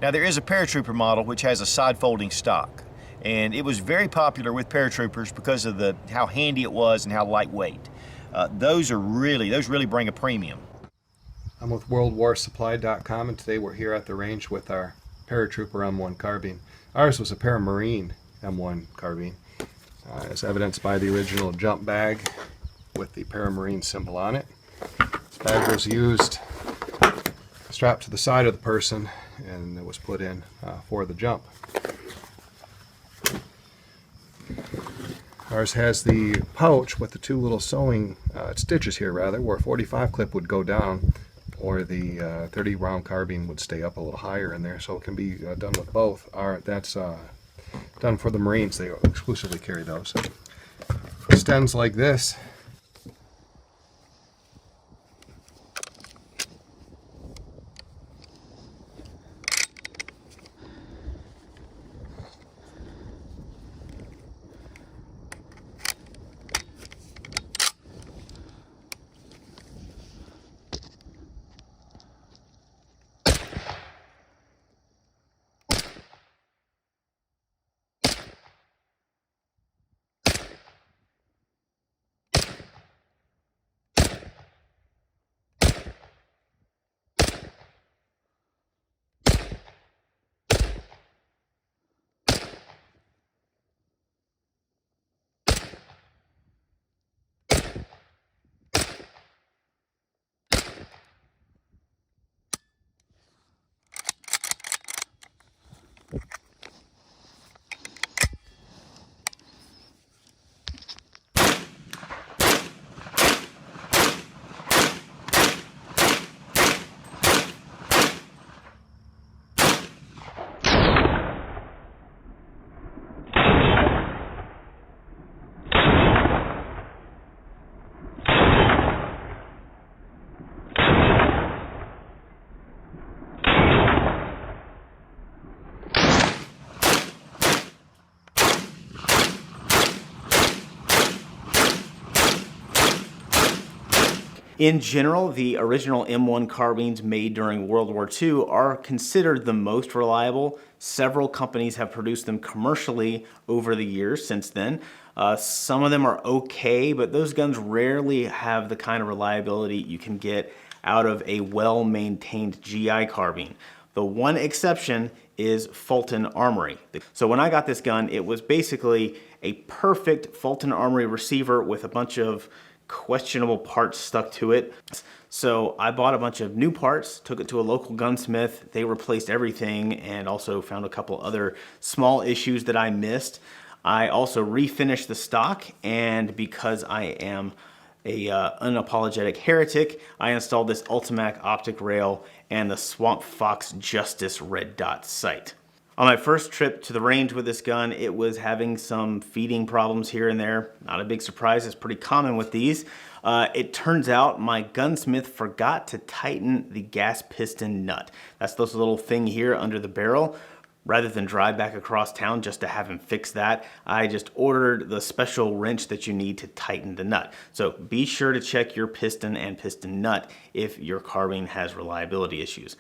Now there is a paratrooper model which has a side folding stock, and it was very popular with paratroopers because of how handy it was and how lightweight. Those really bring a premium. I'm with WorldWarSupply.com, and today we're here at the range with our paratrooper M1 carbine. Ours was a Paramarine M1 carbine, as evidenced by the original jump bag with the Paramarine symbol on it. This bag was used strapped to the side of the person, and it was put in for the jump. Ours has the pouch with the two little sewing stitches here, rather, where a 45 clip would go down, or the 30 round carbine would stay up a little higher in there, so it can be done with both. That's done for the Marines. They exclusively carry those. Extends like this. In general, the original M1 carbines made during World War II are considered the most reliable. Several companies have produced them commercially over the years since then. Some of them are okay, but those guns rarely have the kind of reliability you can get out of a well-maintained GI carbine. The one exception is Fulton Armory. So when I got this gun, it was basically a perfect Fulton Armory receiver with a bunch of questionable parts stuck to it. So I bought a bunch of new parts, took it to a local gunsmith. They replaced everything and also found a couple other small issues that I missed. I also refinished the stock, and because I am a unapologetic heretic, I installed this Ultimac optic rail and the Swamp Fox Justice red dot sight. On my first trip to the range with this gun, it was having some feeding problems here and there. Not a big surprise, it's pretty common with these. It turns out my gunsmith forgot to tighten the gas piston nut. That's this little thing here under the barrel. Rather than drive back across town just to have him fix that, I just ordered the special wrench that you need to tighten the nut. So be sure to check your piston and piston nut if your carbine has reliability issues.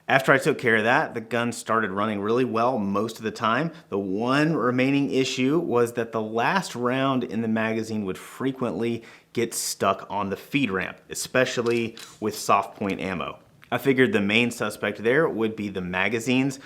After I took care of that, the gun started running really well most of the time. The one remaining issue was that the last round in the magazine would frequently get stuck on the feed ramp, especially with soft point ammo. I figured the main suspect there would be the magazines.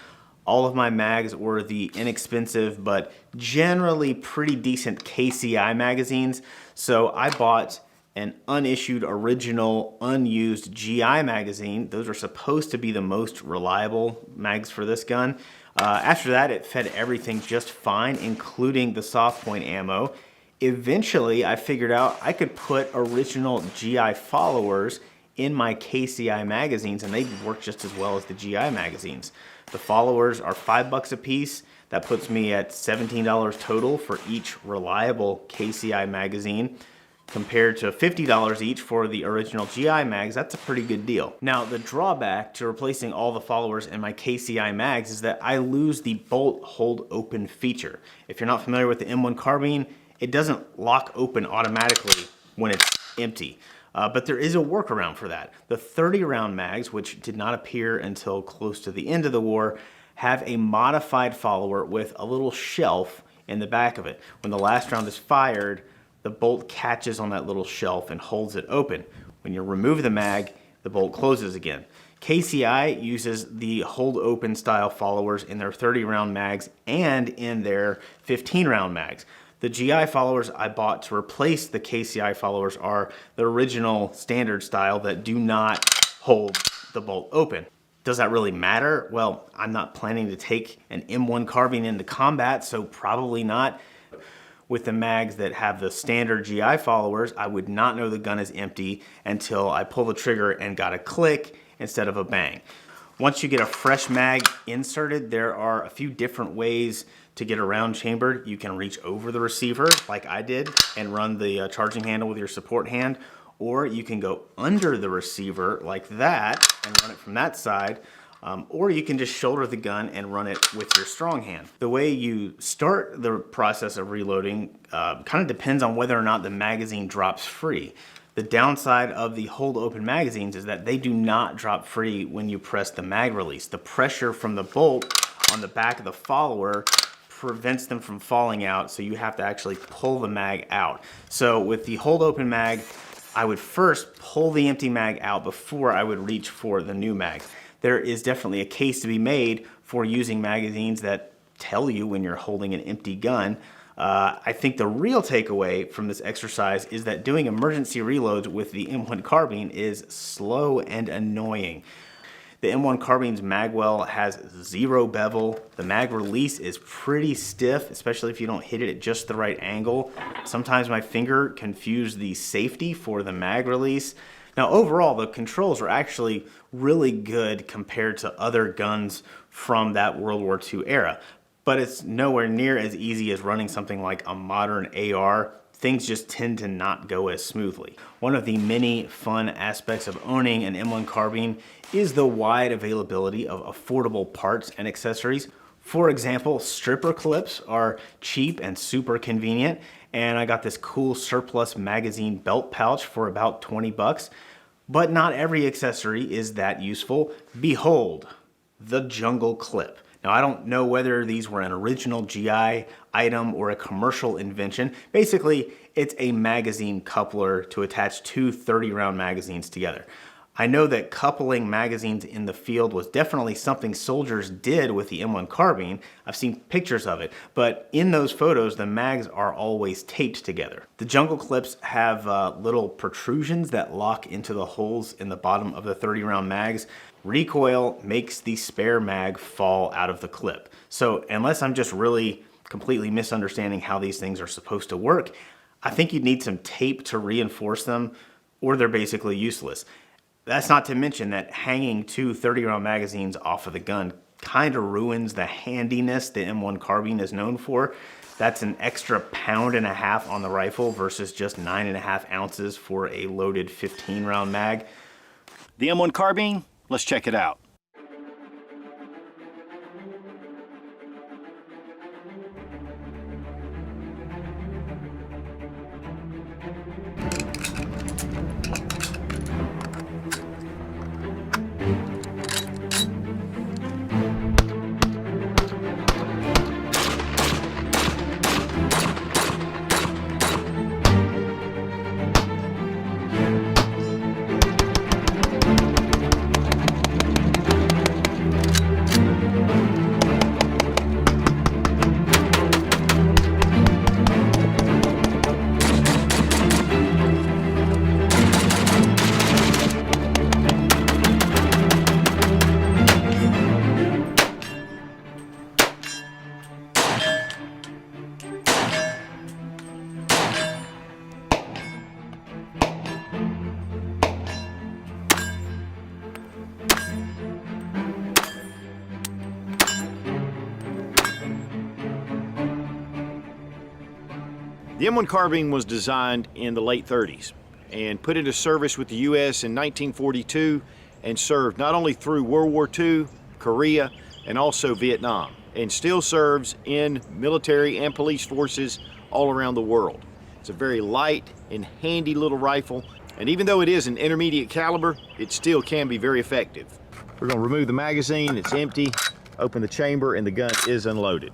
All of my mags were the inexpensive but generally pretty decent KCI magazines, so I bought an unissued original unused GI magazine. Those are supposed to be the most reliable mags for this gun. After that, it fed everything just fine, including the soft point ammo. Eventually, I figured out I could put original GI followers in my KCI magazines, and they work just as well as the GI magazines. The followers are $5 a piece. That puts me at $17 total for each reliable KCI magazine, compared to $50 each for the original GI mags. That's a pretty good deal. Now, the drawback to replacing all the followers in my KCI mags is that I lose the bolt hold open feature. If you're not familiar with the M1 carbine, it doesn't lock open automatically when it's empty. But there is a workaround for that. The 30 round mags, which did not appear until close to the end of the war, have a modified follower with a little shelf in the back of it. When the last round is fired, the bolt catches on that little shelf and holds it open. When you remove the mag, the bolt closes again. KCI uses the hold open style followers in their 30 round mags and in their 15 round mags. The GI followers I bought to replace the KCI followers are the original standard style that do not hold the bolt open. Does that really matter? Well, I'm not planning to take an M1 carbine into combat, so probably not. With the mags that have the standard GI followers, I would not know the gun is empty until I pull the trigger and got a click instead of a bang. Once you get a fresh mag inserted, there are a few different ways to get around chambered. You can reach over the receiver like I did and run the charging handle with your support hand, or you can go under the receiver like that and run it from that side, or you can just shoulder the gun and run it with your strong hand. The way you start the process of reloading kind of depends on whether or not the magazine drops free. The downside of the hold open magazines is that they do not drop free when you press the mag release. The pressure from the bolt on the back of the follower prevents them from falling out, so you have to actually pull the mag out. So with the hold open mag, I would first pull the empty mag out before I would reach for the new mag. There is definitely a case to be made for using magazines that tell you when you're holding an empty gun. I think the real takeaway from this exercise is that doing emergency reloads with the M1 carbine is slow and annoying. The M1 carbine's mag well has 0 bevel. The mag release is pretty stiff, especially if you don't hit it at just the right angle. Sometimes my finger confused the safety for the mag release. Now overall, the controls are actually really good compared to other guns from that World War II era. But it's nowhere near as easy as running something like a modern AR. Things just tend to not go as smoothly. One of the many fun aspects of owning an M1 carbine is the wide availability of affordable parts and accessories. For example, stripper clips are cheap and super convenient, and I got this cool surplus magazine belt pouch for about 20 bucks. But not every accessory is that useful. Behold, the jungle clip. Now, I don't know whether these were an original GI item or a commercial invention. Basically, it's a magazine coupler to attach two 30-round magazines together. I know that coupling magazines in the field was definitely something soldiers did with the M1 carbine. I've seen pictures of it, but in those photos, the mags are always taped together. The jungle clips have little protrusions that lock into the holes in the bottom of the 30-round mags. Recoil makes the spare mag fall out of the clip. So unless I'm just really completely misunderstanding how these things are supposed to work, I think you'd need some tape to reinforce them, or they're basically useless. That's not to mention that hanging two 30-round magazines off of the gun kind of ruins the handiness the M1 carbine is known for. That's an extra £1.5 on the rifle versus just 9.5 ounces for a loaded 15-round mag. The M1 carbine, let's check it out. The M1 carbine was designed in the late 30s and put into service with the U.S. in 1942 and served not only through World War II, Korea, and also Vietnam, and still serves in military and police forces all around the world. It's a very light and handy little rifle, and even though it is an intermediate caliber, it still can be very effective. We're going to remove the magazine. It's empty. open the chamber, and the gun is unloaded.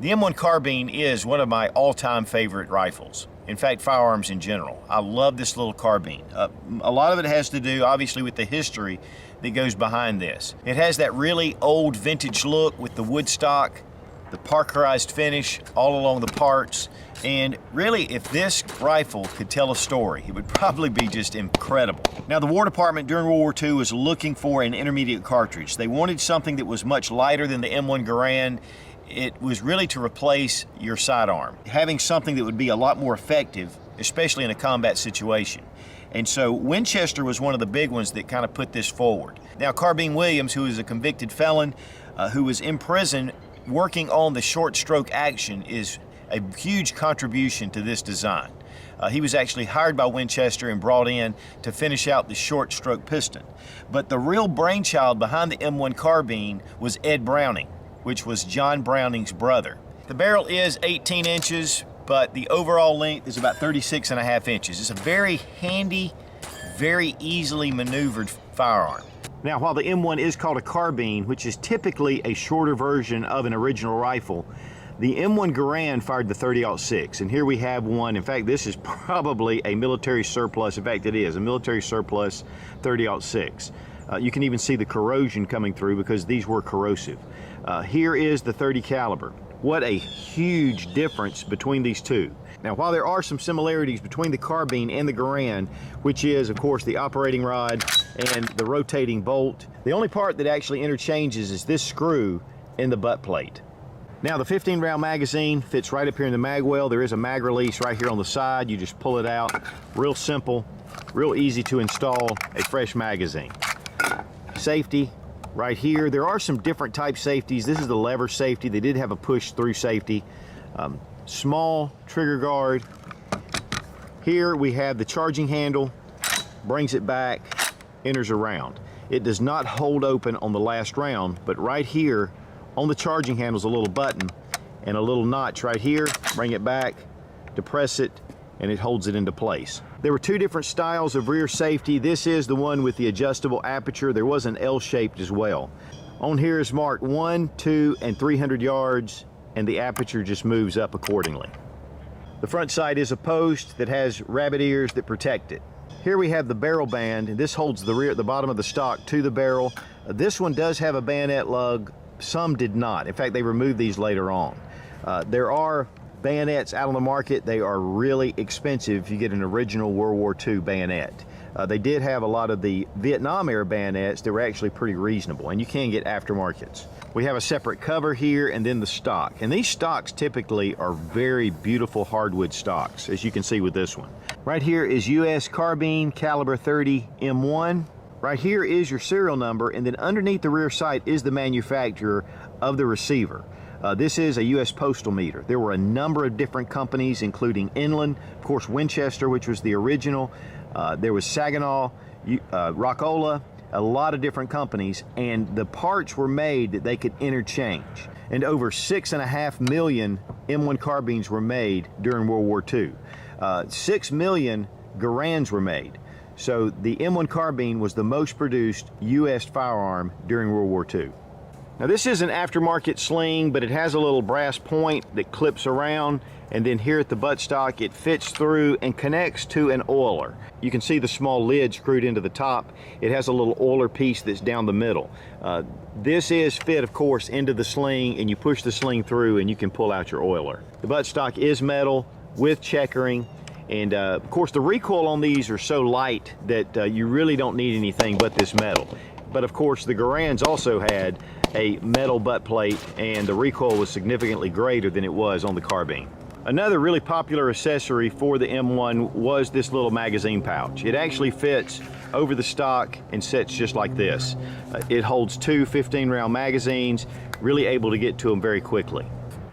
The M1 carbine is one of my all-time favorite rifles. In fact, firearms in general. I love this little carbine. A lot of it has to do, obviously, with the history that goes behind this. It has that really old vintage look with the wood stock, the Parkerized finish all along the parts, and really, if this rifle could tell a story, it would probably be just incredible. Now, the War Department during World War II was looking for an intermediate cartridge. They wanted something that was much lighter than the M1 Garand. It was really to replace your sidearm, having something that would be a lot more effective, especially in a combat situation. And so Winchester was one of the big ones that kind of put this forward. Now, Carbine Williams, who is a convicted felon, who was in prison working on the short stroke action, is a huge contribution to this design. He was actually hired by Winchester and brought in to finish out the short stroke piston. But the real brainchild behind the M1 carbine was Ed Browning, which was John Browning's brother. The barrel is 18 inches, but the overall length is about 36.5 inches. It's a very handy, very easily maneuvered firearm. Now, while the M1 is called a carbine, which is typically a shorter version of an original rifle, the M1 Garand fired the 30-06, and here we have one. In fact, this is probably a military surplus. In fact, it is a military surplus 30-06. You can even see the corrosion coming through because these were corrosive. Here is the 30 caliber. What a huge difference between these two. Now, while there are some similarities between the carbine and the Garand, which is, of course, the operating rod and the rotating bolt, the only part that actually interchanges is this screw in the butt plate. Now, the 15-round magazine fits right up here in the mag well. There is a mag release right here on the side. You just pull it out. Real simple, real easy to install a fresh magazine. Safety right here. There are some different type safeties. This is the lever safety. They did have a push-through safety. Small trigger guard. Here we have the charging handle, brings it back, enters a round. It does not hold open on the last round, but right here on the charging handle is a little button and a little notch right here. Bring it back, depress it, and it holds it into place. There were two different styles of rear safety. This is the one with the adjustable aperture. There was an L-shaped as well. On here is marked 1, 2, and 300 yards, and the aperture just moves up accordingly. The front sight is a post that has rabbit ears that protect it. Here we have the barrel band, and this holds the rear at the bottom of the stock to the barrel. This one does have a bayonet lug. Some did not. In fact, they removed these later on. There are bayonets out on the market. They are really expensive if you get an original World War II bayonet. They did have a lot of the Vietnam era bayonets that were actually pretty reasonable, and you can get aftermarkets. We have a separate cover here and then the stock. And these stocks typically are very beautiful hardwood stocks, as you can see with this one. Right here is US Carbine Caliber 30 M1. Right here is your serial number, and then underneath the rear sight is the manufacturer of the receiver. This is a U.S. postal meter. There were a number of different companies, including Inland, of course Winchester, which was the original. There was Saginaw, Rockola, a lot of different companies, and the parts were made that they could interchange. And over 6.5 million M1 carbines were made during World War II. 6 million Garands were made. So the M1 carbine was the most produced U.S. firearm during World War II. Now, this is an aftermarket sling, but it has a little brass point that clips around, and then here at the buttstock it fits through and connects to an oiler. You can see the small lid screwed into the top. It has a little oiler piece that's down the middle. This is fit, of course, into the sling, and you push the sling through and you can pull out your oiler. The buttstock is metal with checkering, and of course the recoil on these are so light that you really don't need anything but this metal. But of course the Garands also had a metal butt plate, and the recoil was significantly greater than it was on the carbine. Another really popular accessory for the M1 was this little magazine pouch. It actually fits over the stock and sits just like this. It holds two 15-round magazines, really able to get to them very quickly.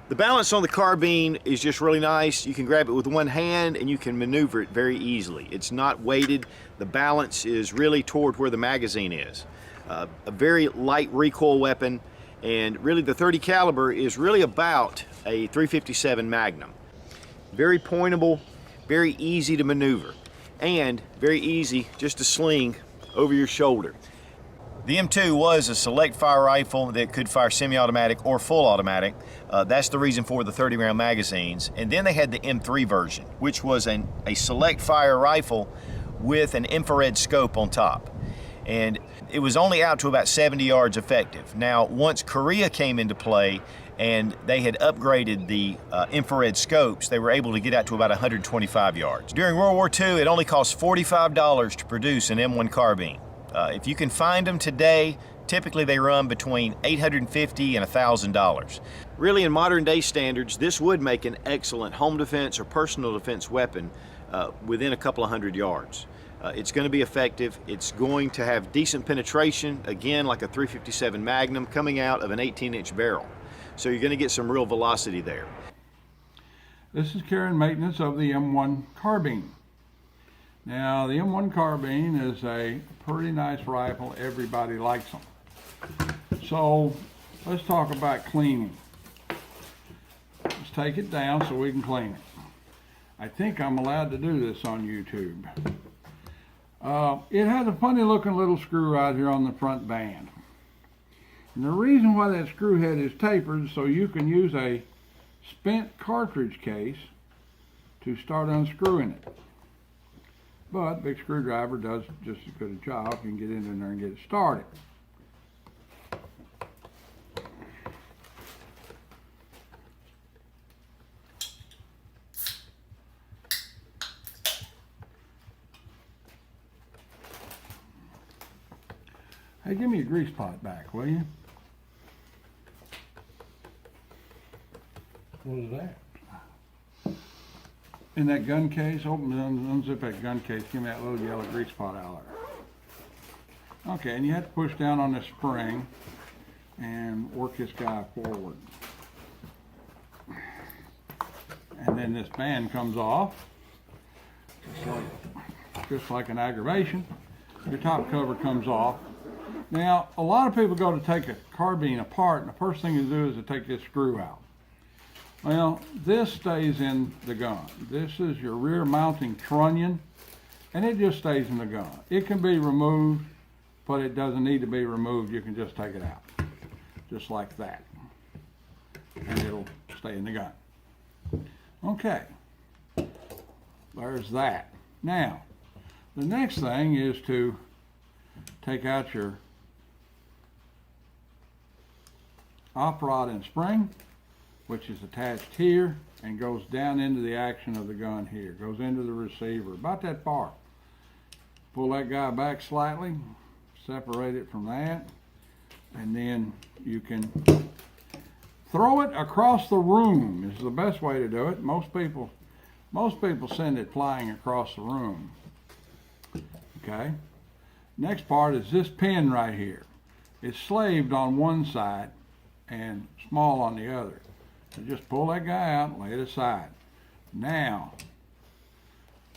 The balance on the carbine is just really nice. You can grab it with one hand and you can maneuver it very easily. It's not weighted. The balance is really toward where the magazine is. A very light recoil weapon, and really the 30 caliber is really about a .357 Magnum. Very pointable, very easy to maneuver, and very easy just to sling over your shoulder. The M2 was a select fire rifle that could fire semi-automatic or full automatic. That's the reason for the 30-round magazines. And then they had the M3 version, which was a select fire rifle with an infrared scope on top. And it was only out to about 70 yards effective. Now, once Korea came into play and they had upgraded the infrared scopes, they were able to get out to about 125 yards. During World War II, it only cost $45 to produce an M1 carbine. If you can find them today, typically they run between $850 and $1,000. Really, in modern day standards, this would make an excellent home defense or personal defense weapon within a couple of hundred yards. It's going to be effective. It's going to have decent penetration, again like a .357 Magnum coming out of an 18-inch barrel. So you're going to get some real velocity there. This is care and maintenance of the M1 carbine. Now, the M1 carbine is a pretty nice rifle. Everybody likes them. So let's talk about cleaning. Let's take it down so we can clean it. I think I'm allowed to do this on YouTube. It has a funny looking little screw out here on the front band. And the reason why that screw head is tapered is so you can use a spent cartridge case to start unscrewing it. But big screwdriver does just as good a job. You can get in there and get it started. Hey, give me a grease pot back, will you? What is that? In that gun case, open and unzip that gun case. Give me that little yellow grease pot out there. Okay, and you have to push down on this spring and work this guy forward. And then this band comes off, just like an aggravation. Your top cover comes off. Now, a lot of people go to take a carbine apart, and the first thing you do is to take this screw out. Well, this stays in the gun. This is your rear mounting trunnion, and it just stays in the gun. It can be removed, but it doesn't need to be removed. You can just take it out, just like that, and it'll stay in the gun. Okay, there's that. Now, the next thing is to take out your op rod and spring, which is attached here and goes down into the action of the gun here. Goes into the receiver, about that far. Pull that guy back slightly, separate it from that, and then you can throw it across the room is the best way to do it. Most people send it flying across the room. Okay? Next part is this pin right here. It's slaved on one side and small on the other. So just pull that guy out and lay it aside. Now,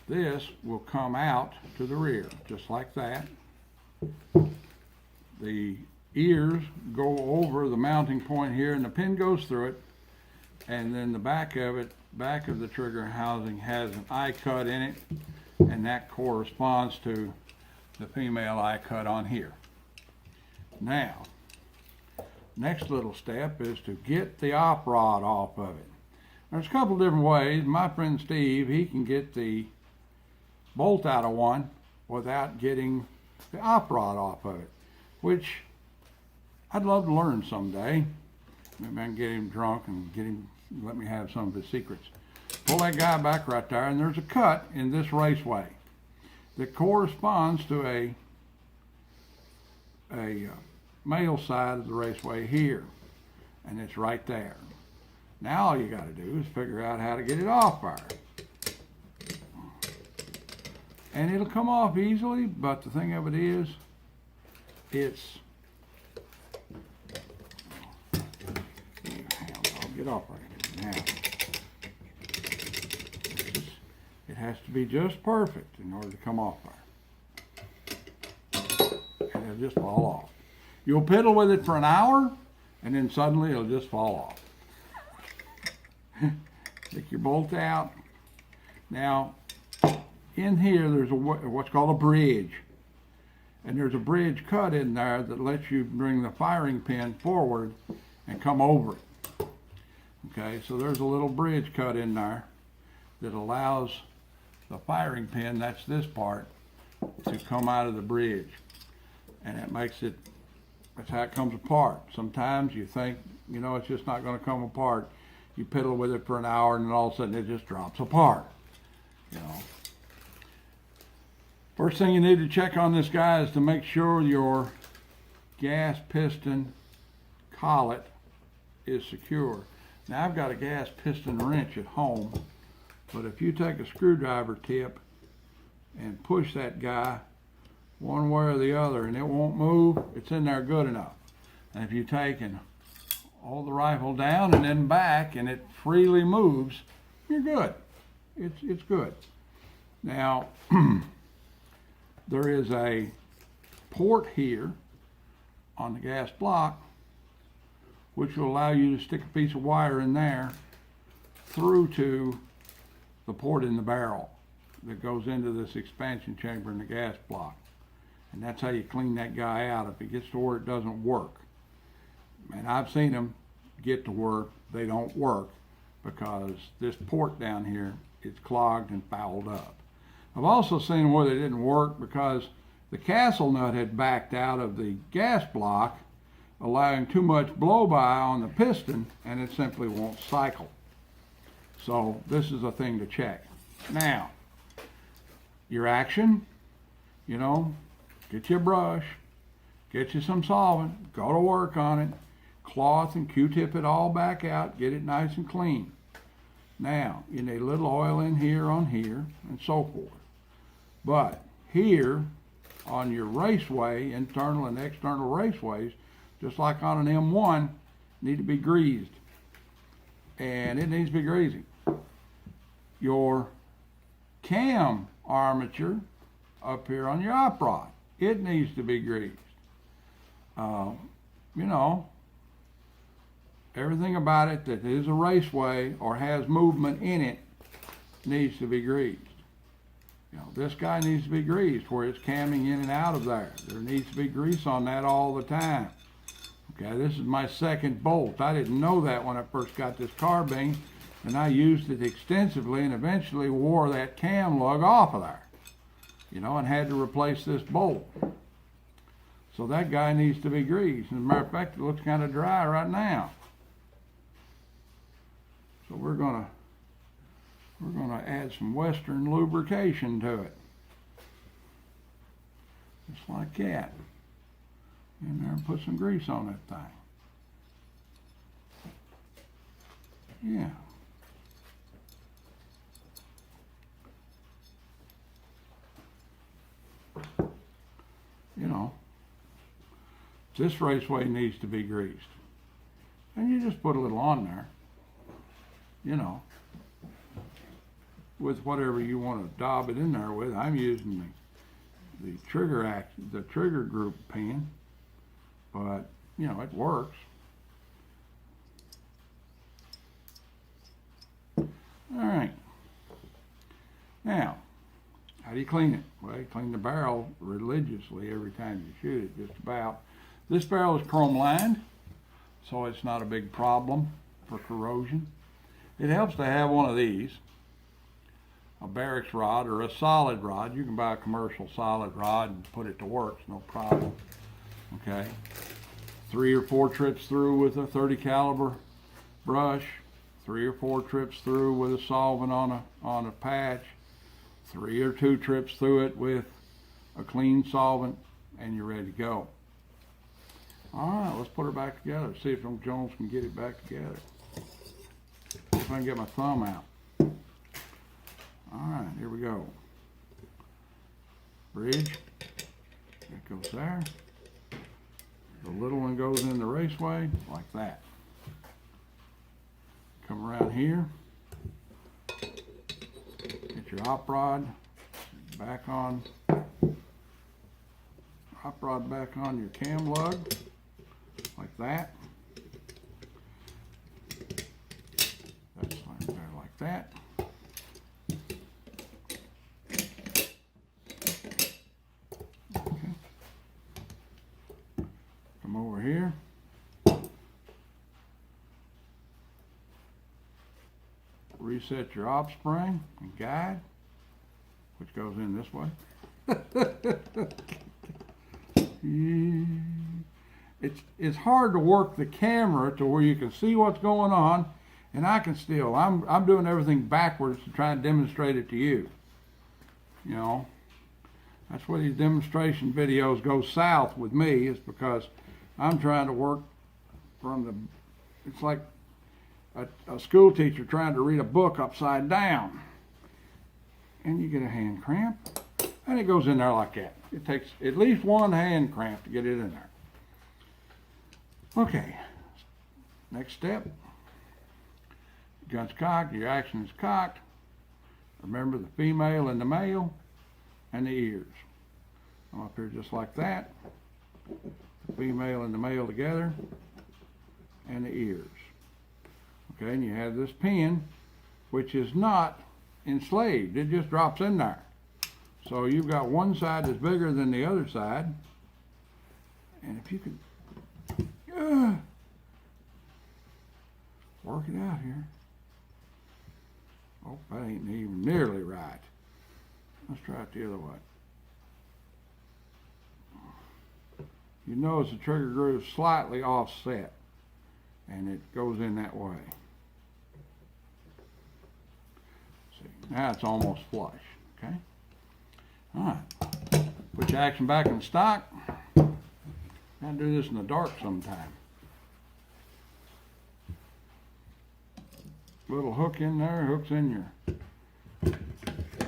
this will come out to the rear, just like that. The ears go over the mounting point here, and the pin goes through it. And then the back of it, back of the trigger housing, has an eye cut in it, and that corresponds to the female eye cut on here. Now, next little step is to get the op rod off of it. There's a couple different ways. My friend Steve, he can get the bolt out of one without getting the op rod off of it, which I'd love to learn someday. Maybe I can get him drunk and get him, let me have some of his secrets. Pull that guy back right there, and there's a cut in this raceway that corresponds to a male side of the raceway here, and it's right there. Now all you got to do is figure out how to get it off there. And it'll come off easily, but the thing of it is, I'll get off right here now. It has to be just perfect in order to come off there. And it'll just fall off. You'll piddle with it for an hour, and then suddenly it'll just fall off. Take your bolt out. Now, in here there's what's called a bridge. and there's a bridge cut in there that lets you bring the firing pin forward and come over it. Okay, so there's a little bridge cut in there that allows the firing pin, that's this part, to come out of the bridge. And it makes it, that's how it comes apart. Sometimes you think, you know, it's just not going to come apart. You piddle with it for an hour and then all of a sudden it just drops apart. You know. First thing you need to check on this guy is to make sure your gas piston collet is secure. Now I've got a gas piston wrench at home, but if you take a screwdriver tip and push that guy one way or the other and it won't move, it's in there good enough. And if you take and hold the rifle down and then back and it freely moves, you're good. It's good. Now, there is a port here on the gas block which will allow you to stick a piece of wire in there through to the port in the barrel that goes into this expansion chamber in the gas block. And that's how you clean that guy out if it gets to where it doesn't work. And I've seen them get to where they don't work because this port down here is clogged and fouled up. I've also seen where they didn't work because the castle nut had backed out of the gas block, allowing too much blow-by on the piston, and it simply won't cycle. So this is a thing to check. Now, your action, you know, get you a brush, get you some solvent, go to work on it, cloth and Q-tip it all back out, get it nice and clean. Now, you need a little oil in here on here, and so forth. But here, on your raceway, internal and external raceways, just like on an M1, need to be greased. And it needs to be greasy. Your cam armature up here on your op rod, it needs to be greased. You know, everything about it that is a raceway or has movement in it needs to be greased. You know, this guy needs to be greased where it's camming in and out of there. There needs to be grease on that all the time. Okay, this is my second bolt. I didn't know that when I first got this carbine, and I used it extensively and eventually wore that cam lug off of there, you know, and had to replace this bolt. So that guy needs to be greased. As a matter of fact, it looks kind of dry right now. So we're gonna add some Western lubrication to it. Just like that. In there and put some grease on that thing. Yeah. You know, this raceway needs to be greased. And you just put a little on there, you know, with whatever you want to daub it in there with. I'm using the trigger group pen, but you know, it works. All right. Now, how do you clean it? Well, you clean the barrel religiously every time you shoot it, just about. This barrel is chrome lined, so it's not a big problem for corrosion. It helps to have one of these, a barracks rod or a solid rod. You can buy a commercial solid rod and put it to work, it's no problem. Okay, 3 or 4 trips through with a 30 caliber brush, 3 or 4 trips through with a solvent on a patch, 3 or 2 trips through it with a clean solvent, and you're ready to go. All right, let's put her back together. See if Jones can get it back together. If I can get my thumb out. All right, here we go. Bridge, that goes there. The little one goes in the raceway like that. Come around here. Get your op rod back on. Op rod back on your cam lug like that. That's like there like that. Okay. reset your op spring and guide, which goes in this way. It's hard to work the camera to where you can see what's going on, and I can still. I'm doing everything backwards to try and demonstrate it to you. You know, that's where these demonstration videos go south with me, is because I'm trying to work from the. It's like a school teacher trying to read a book upside down, and you get a hand cramp, and it goes in there like that. It takes at least one hand cramp to get it in there. Okay, next step. Gun's cocked, your action is cocked. Remember the female and the male and the ears. I'm up here just like that. The female and the male together and the ears. Okay, and you have this pin, which is not enslaved. It just drops in there. So you've got one side that's bigger than the other side. And if you could work it out here. Oh, that ain't even nearly right. Let's try it the other way. You notice the trigger groove slightly offset, and it goes in that way. See, now it's almost flush, okay? All right, put your action back in the stock. I'll do this in the dark sometime. Little hook in there, hooks in your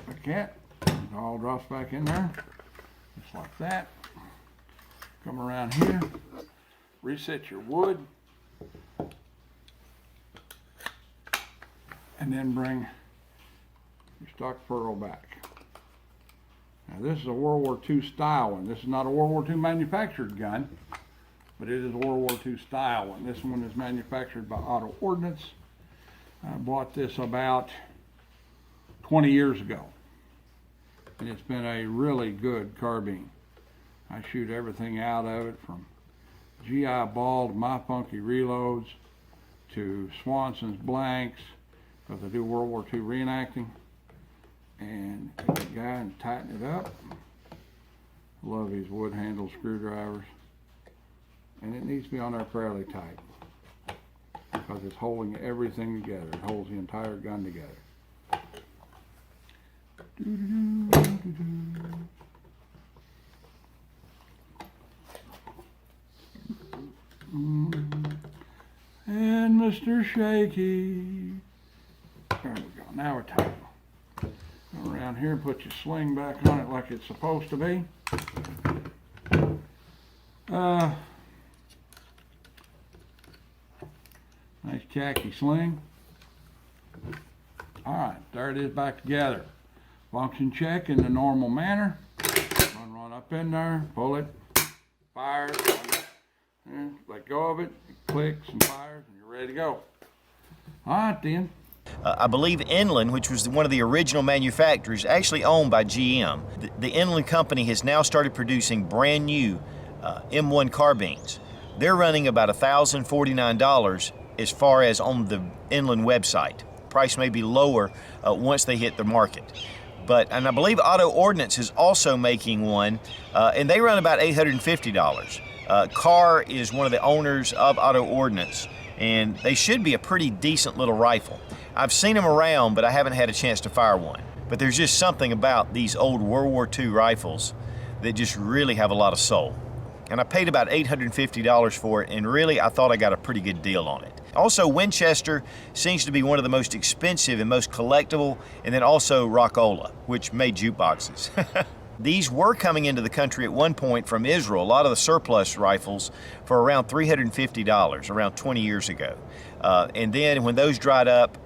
like that. It all drops back in there, just like that. Come around here, reset your wood, and then bring your stock pearl back. Now this is a World War II style one. This is not a World War II manufactured gun, but it is a World War II style one. This one is manufactured by Auto Ordnance. I bought this about 20 years ago, and it's been a really good carbine. I shoot everything out of it, from GI Ball to My Funky Reloads to Swanson's Blanks, because I do World War II reenacting. And take the guy and tighten it up. Love these wood handle screwdrivers. And it needs to be on there fairly tight, because it's holding everything together. It holds the entire gun together. And Mr. Shaky. There we go. Now we're tight. Go around here and put your sling back on it like it's supposed to be. Nice khaki sling. All right, there it is back together. Function check in the normal manner. Run up in there, pull it, fires, and let go of it, it clicks and fires, and you're ready to go. All right then. I believe Inland, which was one of the original manufacturers, actually owned by GM. The Inland company has now started producing brand new M1 carbines. They're running about $1,049 as far as on the Inland website. Price may be lower once they hit the market. And I believe Auto Ordnance is also making one, and they run about $850. Carr is one of the owners of Auto Ordnance, and they should be a pretty decent little rifle. I've seen them around, but I haven't had a chance to fire one. But there's just something about these old World War II rifles that just really have a lot of soul. And I paid about $850 for it, and really I thought I got a pretty good deal on it. Also, Winchester seems to be one of the most expensive and most collectible, and then also Rockola, which made jukeboxes. These were coming into the country at one point from Israel, a lot of the surplus rifles, for around $350, around 20 years ago. And then when those dried up,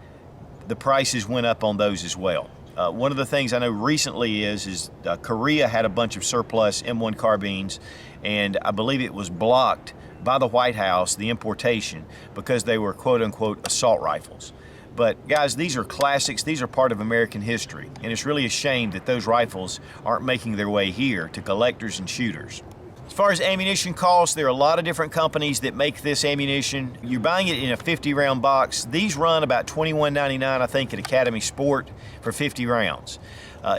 the prices went up on those as well. One of the things I know recently is Korea had a bunch of surplus M1 carbines, and I believe it was blocked by the White House, the importation, because they were quote-unquote assault rifles. But guys, these are classics, these are part of American history, and it's really a shame that those rifles aren't making their way here to collectors and shooters. As far as ammunition costs, there are a lot of different companies that make this ammunition. You're buying it in a 50-round box. These run about $21.99, I think, at Academy Sport for 50 rounds.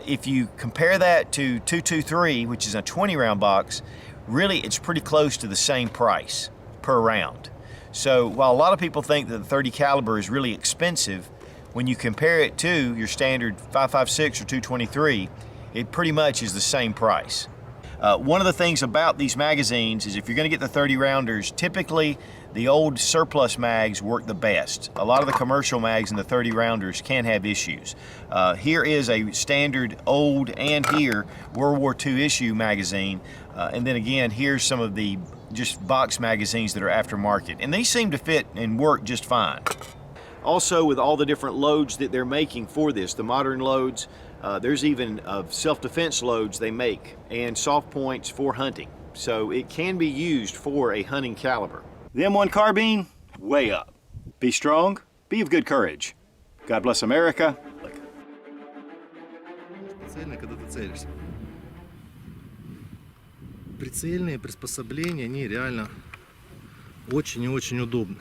If you compare that to 223, which is a 20-round box, really it's pretty close to the same price per round. So while a lot of people think that the 30 caliber is really expensive, when you compare it to your standard 5.56 or 223, it pretty much is the same price. One of the things about these magazines is if you're going to get the 30 rounders, typically the old surplus mags work the best. A lot of the commercial mags in the 30 rounders can have issues. Here is a standard old and here World War II issue magazine. And then again, here's some of the just box magazines that are aftermarket. And these seem to fit and work just fine. Also, with all the different loads that they're making for this, the modern loads, there's even self-defense loads they make and soft points for hunting. So it can be used for a hunting caliber. The M1 carbine, way up. Be strong, be of good courage. God bless America. Цельный, когда ты целишься. Прицельные приспособления, они реально очень и очень удобны.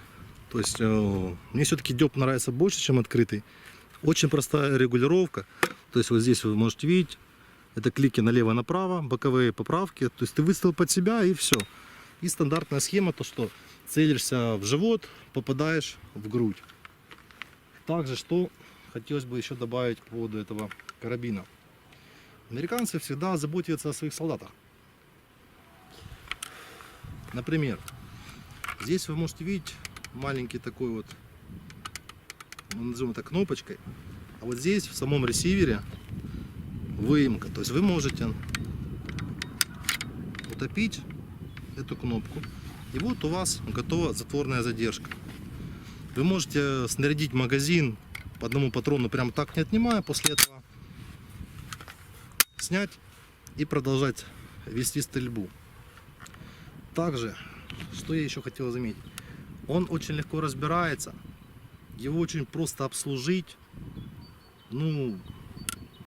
То есть мне все-таки дёб нравится больше, чем открытый. Очень простая регулировка. То есть вот здесь вы можете видеть, это клики налево-направо, боковые поправки. То есть ты выставил под себя и все. И стандартная схема, то что целишься в живот, попадаешь в грудь. Также, что хотелось бы еще добавить по поводу этого карабина. Американцы всегда заботятся о своих солдатах. Например, здесь вы можете видеть маленький такой вот, мы назовем это кнопочкой, а вот здесь в самом ресивере выемка, то есть вы можете утопить эту кнопку, и вот у вас готова затворная задержка. Вы можете снарядить магазин по одному патрону прям так не отнимая, после этого снять и продолжать вести стрельбу. Также, что я еще хотел заметить, он очень легко разбирается, его очень просто обслужить, ну,